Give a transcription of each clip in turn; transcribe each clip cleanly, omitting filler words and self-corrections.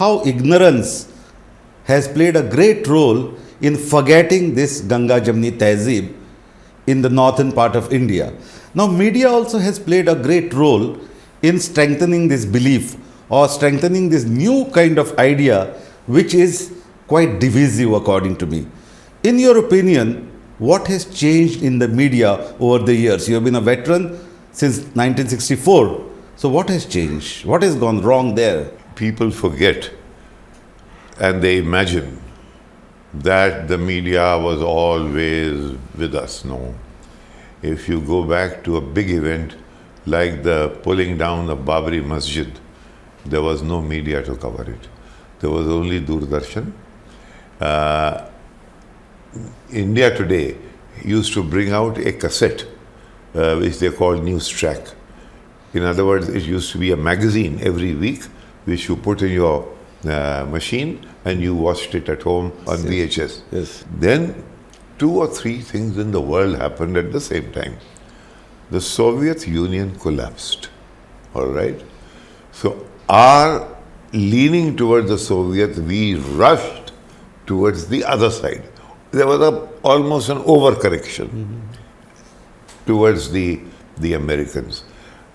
how ignorance has played a great role in forgetting this Ganga Jamuni Tehjeeb in the northern part of India. Now, media also has played a great role in strengthening this belief or strengthening this new kind of idea, which is quite divisive, according to me. In your opinion, what has changed in the media over the years? You have been a veteran since 1964. So, what has changed? What has gone wrong there? People forget and they imagine that the media was always with us. No. If you go back to a big event like the pulling down of Babri Masjid, there was no media to cover it. There was only Doordarshan. India Today used to bring out a cassette, which they called News Track. In other words, it used to be a magazine every week, which you put in your machine and you watched it at home on VHS. Yes. Then 2 or 3 things in the world happened at the same time. The Soviet Union collapsed, all right? So our leaning towards the Soviets, we rushed towards the other side. There was almost an overcorrection towards the Americans.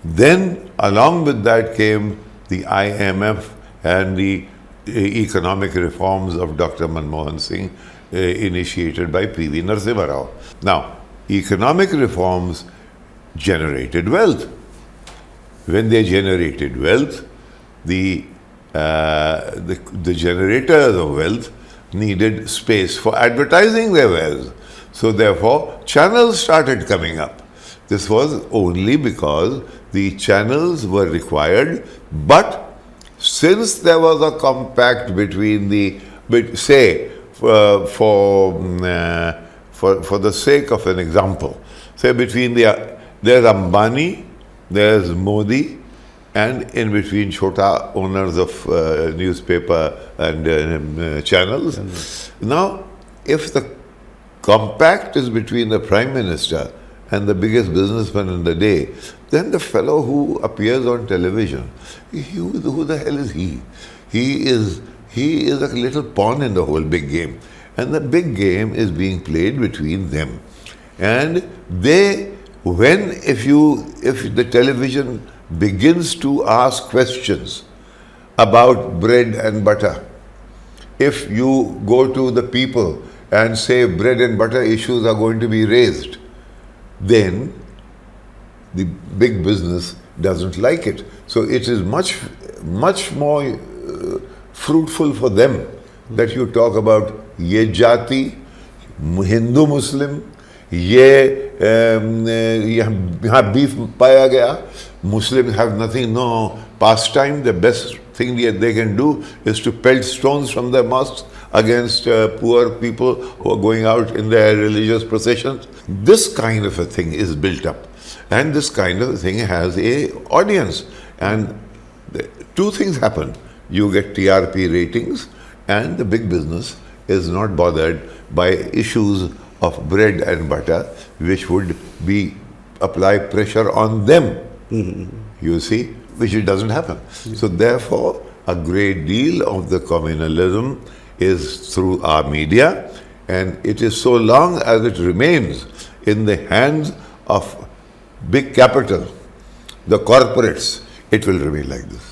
Then along with that came the IMF and the economic reforms of Dr. Manmohan Singh, initiated by P.V. Narasimha Rao. Now, economic reforms generated wealth. When they generated wealth, the generators of wealth needed space for advertising their wealth. So therefore, channels started coming up. This was only because the channels were required, but since there was a compact between for the sake of an example, say between there's Ambani, there's Modi, and in between Chota owners of newspaper and channels. Now, if the compact is between the Prime Minister and the biggest businessman in the day, then the fellow who appears on television, who the hell is he? He is a little pawn in the whole big game. And the big game is being played between them. And if the television begins to ask questions about bread and butter, if you go to the people and say bread and butter issues are going to be raised, then the big business doesn't like it. So it is much more fruitful for them that you talk about ye jati, Hindu Muslim, yahan beef paya gaya, Muslims have nothing, no pastime. The best thing they can do is to pelt stones from their mosques against poor people who are going out in their religious processions. This kind of a thing is built up, and this kind of a thing has a audience. And 2 things happen. You get TRP ratings, and the big business is not bothered by issues of bread and butter, which would apply pressure on them. You see, which it doesn't happen. So therefore, a great deal of the communalism is through our media, and it is so long as it remains in the hands of big capital, the corporates, it will remain like this.